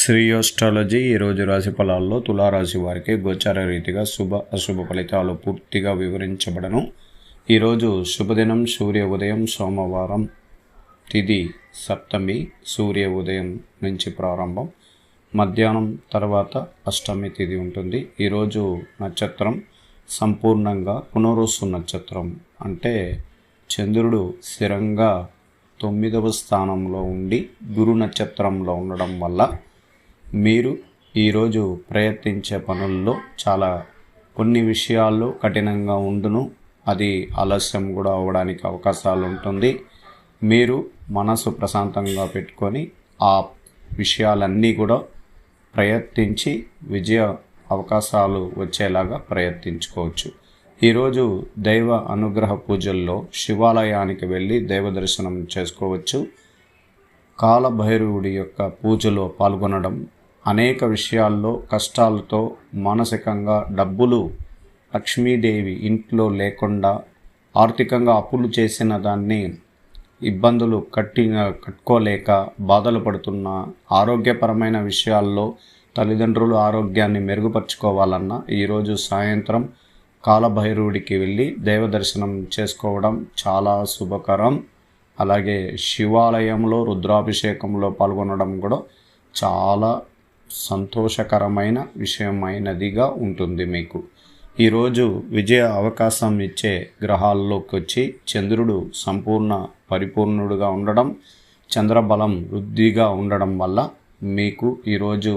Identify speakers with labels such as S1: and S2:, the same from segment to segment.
S1: శ్రీయోస్ట్రాలజీ ఈరోజు రాశి ఫలాల్లో తులారాశి వారికి గోచార రీతిగా శుభ అశుభ ఫలితాలు పూర్తిగా వివరించబడను. ఈరోజు శుభదినం సూర్య ఉదయం సోమవారం, తిథి సప్తమి, సూర్య ఉదయం నుంచి ప్రారంభం, మధ్యాహ్నం తర్వాత అష్టమి తిథి ఉంటుంది. ఈరోజు నక్షత్రం సంపూర్ణంగా పునరుసు నక్షత్రం, అంటే చంద్రుడు స్థిరంగా 9వ స్థానంలో ఉండి గురు నక్షత్రంలో ఉండడం వల్ల మీరు ఈరోజు ప్రయత్నించే పనుల్లో కొన్ని విషయాల్లో కఠినంగా ఉండును. అది ఆలస్యం కూడా అవ్వడానికి అవకాశాలు ఉంటుంది. మీరు మనసు ప్రశాంతంగా పెట్టుకొని ఆ విషయాలన్నీ కూడా ప్రయత్నించి విజయ అవకాశాలు వచ్చేలాగా ప్రయత్నించుకోవచ్చు. ఈరోజు దైవ అనుగ్రహ పూజల్లో శివాలయానికి వెళ్ళి దైవ దర్శనం చేసుకోవచ్చు. కాలభైరవుడి యొక్క పూజలో పాల్గొనడం అనేక విషయాల్లో కష్టాలతో మానసికంగా డబ్బులు లక్ష్మీదేవి ఇంట్లో లేకుండా ఆర్థికంగా అప్పులు చేసిన దాన్ని ఇబ్బందులు కట్టుకోలేక బాధలు పడుతున్న ఆరోగ్యపరమైన విషయాల్లో తల్లిదండ్రుల ఆరోగ్యాన్ని మెరుగుపరుచుకోవాలన్నా ఈరోజు సాయంత్రం కాలభైరవుడికి వెళ్ళి దైవ దర్శనం చేసుకోవడం చాలా శుభకరం. అలాగే శివాలయంలో రుద్రాభిషేకంలో పాల్గొనడం కూడా చాలా సంతోషకరమైన విషయమైనదిగా ఉంటుంది. మీకు ఈరోజు విజయ అవకాశం ఇచ్చే గ్రహాల్లోకి వచ్చి చంద్రుడు పరిపూర్ణుడుగా ఉండడం, చంద్రబలం వృద్ధిగా ఉండడం వల్ల మీకు ఈరోజు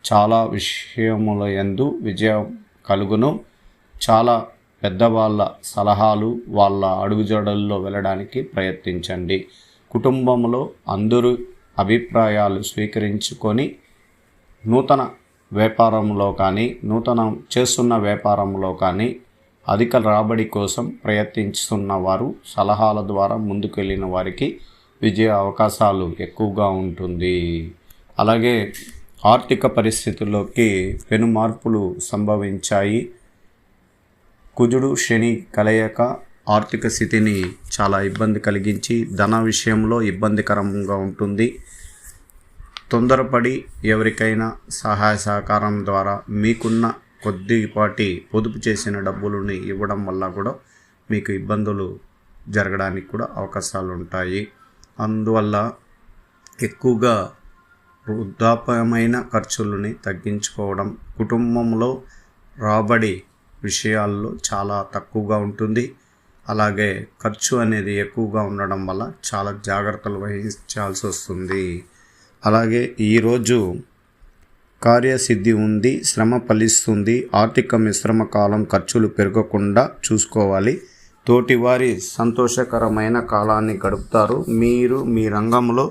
S1: చాలా విషయముల యందు విజయం కలుగును. చాలా పెద్దవాళ్ళ సలహాలు, వాళ్ళ అడుగుజాడల్లో వెళ్ళడానికి ప్రయత్నించండి. కుటుంబంలో అందరూ అభిప్రాయాలు స్వీకరించుకొని నూతన వ్యాపారంలో కానీ చేస్తున్న వ్యాపారంలో కానీ అధిక రాబడి కోసం ప్రయత్నిస్తున్న వారు సలహాల ద్వారా ముందుకు వెళ్ళిన వారికి విజయ అవకాశాలు ఎక్కువగా ఉంటుంది. అలాగే ఆర్థిక పరిస్థితుల్లోకి పెను మార్పులు సంభవించాయి. కుజుడు శని కలయిక ఆర్థిక స్థితిని చాలా ఇబ్బంది కలిగించి ధన విషయంలో ఇబ్బందికరంగా ఉంటుంది. తొందరపడి ఎవరికైనా సహాయ సహకారం ద్వారా మీకున్న కొద్దిపాటి పొదుపు చేసిన డబ్బులని ఇవ్వడం వల్ల కూడా మీకు ఇబ్బందులు జరగడానికి కూడా అవకాశాలు ఉంటాయి. అందువల్ల ఎక్కువగా వృద్ధాప్యమైన ఖర్చులని తగ్గించుకోవడం, కుటుంబంలో రాబడి విషయాల్లో చాలా తక్కువగా ఉంటుంది. అలాగే ఖర్చు అనేది ఎక్కువగా ఉండడం వల్ల చాలా జాగ్రత్తలు వహించాల్సి వస్తుంది. అలాగే ఈరోజు కార్యసిద్ధి ఉంది, శ్రమ ఫలిస్తుంది. ఆర్థిక మిశ్రమ కాలం, ఖర్చులు పెరగకుండా చూసుకోవాలి. తోటివారి సంతోషకరమైన కాలాన్ని గడుపుతారు. మీరు మీ రంగంలో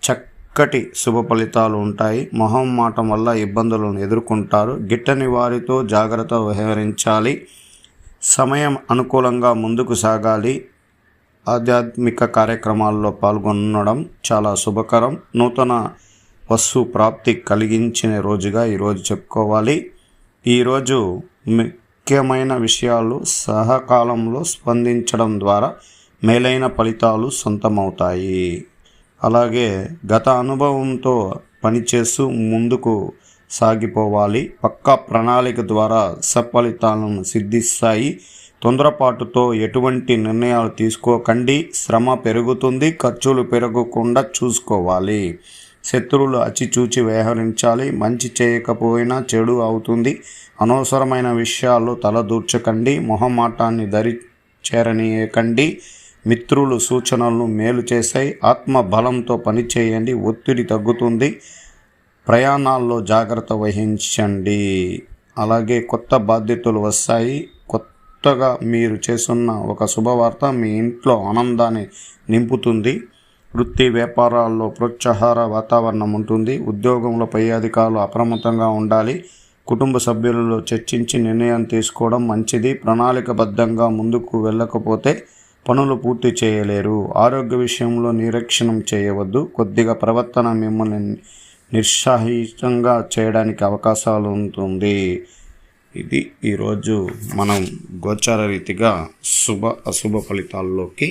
S1: చక్కటి శుభ ఫలితాలు ఉంటాయి. మొహమాటం వల్ల ఇబ్బందులను ఎదుర్కొంటారు. గిట్టని వారితో జాగ్రత్త వ్యవహరించాలి. సమయం అనుకూలంగా ముందుకు సాగాలి. ఆధ్యాత్మిక కార్యక్రమాల్లో పాల్గొనడం చాలా శుభకరం. నూతన వస్తు ప్రాప్తి కలిగించిన రోజుగా ఈరోజు చెప్పుకోవాలి. ఈరోజు ముఖ్యమైన విషయాలు సహకాలంలో స్పందించడం ద్వారా మేలైన ఫలితాలు సొంతమవుతాయి. అలాగే గత అనుభవంతో పనిచేస్తూ ముందుకు సాగిపోవాలి. పక్కా ప్రణాళిక ద్వారా సత్ఫలితాలను సిద్ధిస్తాయి. తొందరపాటుతో ఎటువంటి నిర్ణయాలు తీసుకోకండి. శ్రమ పెరుగుతుంది, ఖర్చులు పెరగకుండా చూసుకోవాలి. శత్రువులు అచిచూచి వ్యవహరించాలి. మంచి చేయకపోయినా చెడు అవుతుంది. అనవసరమైన విషయాల్లో తలదూర్చకండి. మొహమాటాన్ని చేరనీయకండి. మిత్రులు సూచనలను మేలు చేశాయి. ఆత్మ బలంతో పనిచేయండి. ఒత్తిడి తగ్గుతుంది. ప్రయాణాల్లో జాగ్రత్త వహించండి. అలాగే కొత్త బాధ్యతలు వస్తాయి. కొత్తగా మీరు చేస్తున్న ఒక శుభవార్త మీ ఇంట్లో ఆనందాన్ని నింపుతుంది. వృత్తి వ్యాపారాల్లో ప్రోత్సాహర వాతావరణం ఉంటుంది. ఉద్యోగంలో పై అధికారులు అప్రమత్తంగా ఉండాలి. కుటుంబ సభ్యులలో చర్చించి నిర్ణయం తీసుకోవడం మంచిది. ప్రణాళికబద్ధంగా ముందుకు వెళ్ళకపోతే పనులు పూర్తి చేయలేరు. ఆరోగ్య విషయంలో నిరీక్షణం చేయవద్దు. కొద్దిగా ప్రవర్తన మిమ్మల్ని నిరుత్సాహితంగా చేయడానికి అవకాశాలు ఉంటుంది. ఇది ఈరోజు మనం గోచార రీతిగా శుభ అశుభ ఫలితాల్లోకి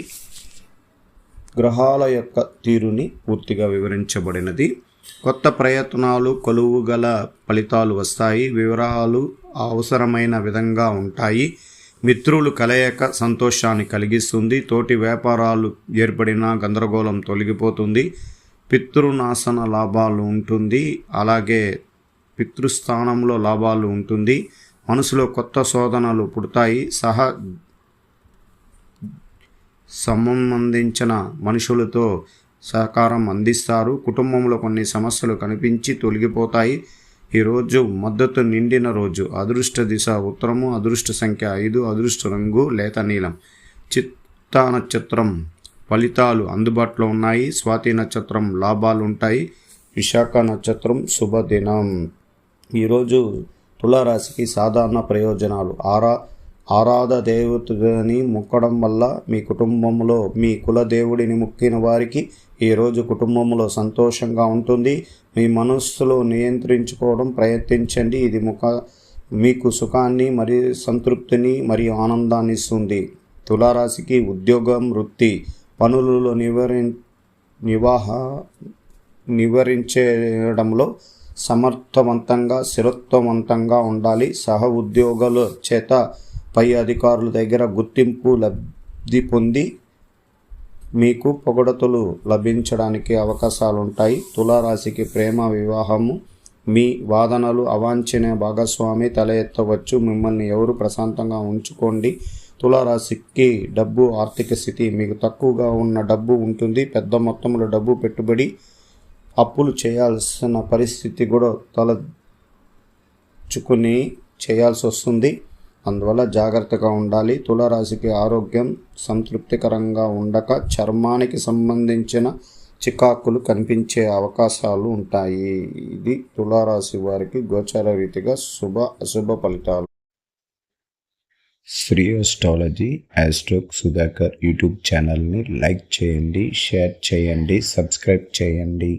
S1: గ్రహాల యొక్క తీరుని పూర్తిగా వివరించబడినది. కొత్త ప్రయత్నాలు కొలువుగల ఫలితాలు వస్తాయి. వివరాలు అవసరమైన విధంగా ఉంటాయి. మిత్రులు కలయిక సంతోషాన్ని కలిగిస్తుంది. తోటి వ్యాపారాలు ఏర్పడిన గందరగోళం తొలగిపోతుంది. పితృనాశన లాభాలు ఉంటుంది. అలాగే పితృస్థానంలో లాభాలు ఉంటుంది. మనసులో కొత్త శోధనలు పుడతాయి. సంబంధించిన మనుషులతో సహకారం అందిస్తారు. కుటుంబంలో కొన్ని సమస్యలు కనిపించి తొలగిపోతాయి. ఈరోజు మద్దతు నిండిన రోజు. అదృష్ట దిశ ఉత్తరము, అదృష్ట సంఖ్య 5, అదృష్ట రంగు లేత నీలం. చిత్తా నక్షత్రం ఫలితాలు అందుబాటులో ఉన్నాయి. స్వాతి నక్షత్రం లాభాలు ఉంటాయి. విశాఖ నక్షత్రం శుభదినం. ఈరోజు తులారాశికి సాధారణ ప్రయోజనాలు. ఆరాధ దేవతని మొక్కడం వల్ల మీ కుటుంబంలో మీ కులదేవుడిని మొక్కిన వారికి ఈరోజు కుటుంబంలో సంతోషంగా ఉంటుంది. మీ మనస్సులో నియంత్రించుకోవడం ప్రయత్నించండి. ఇది మీకు సుఖాన్ని మరియు సంతృప్తిని మరియు ఆనందాన్ని ఇస్తుంది. తులారాశికి ఉద్యోగం, వృత్తి పనులలో నివారించడంలో సమర్థవంతంగా స్థిరత్వవంతంగా ఉండాలి. సహ ఉద్యోగుల చేత పై అధికారుల దగ్గర గుర్తింపు లబ్ధి పొంది మీకు పొగడతలు లభించడానికి అవకాశాలు ఉంటాయి. తులారాశికి ప్రేమ, వివాహము మీ వాదనలు అవాంఛనీయ భాగస్వామి తల ఎత్తవచ్చు. మిమ్మల్ని ఎవరు ప్రశాంతంగా ఉంచుకోండి. తులారాశికి డబ్బు, ఆర్థిక స్థితి మీకు తక్కువగా ఉన్న డబ్బు ఉంటుంది. పెద్ద మొత్తంలో డబ్బు పెట్టుబడి అప్పులు చేయాల్సిన పరిస్థితి కూడా తలచుకుని చేయాల్సి వస్తుంది. అందువల్ల జాగ్రత్తగా ఉండాలి. తులారాశికి ఆరోగ్యం సంతృప్తికరంగా ఉండక చర్మానికి సంబంధించిన చికాకులు కనిపించే అవకాశాలు ఉంటాయి. ఇది తులారాశి వారికి గోచార రీతిగా అశుభ ఫలితాలు. శ్రీ ఆస్ట్రాలజీ ఆస్ట్రోక్ సుధాకర్ యూట్యూబ్ ఛానల్ని లైక్ చేయండి, షేర్ చేయండి, సబ్స్క్రైబ్ చేయండి.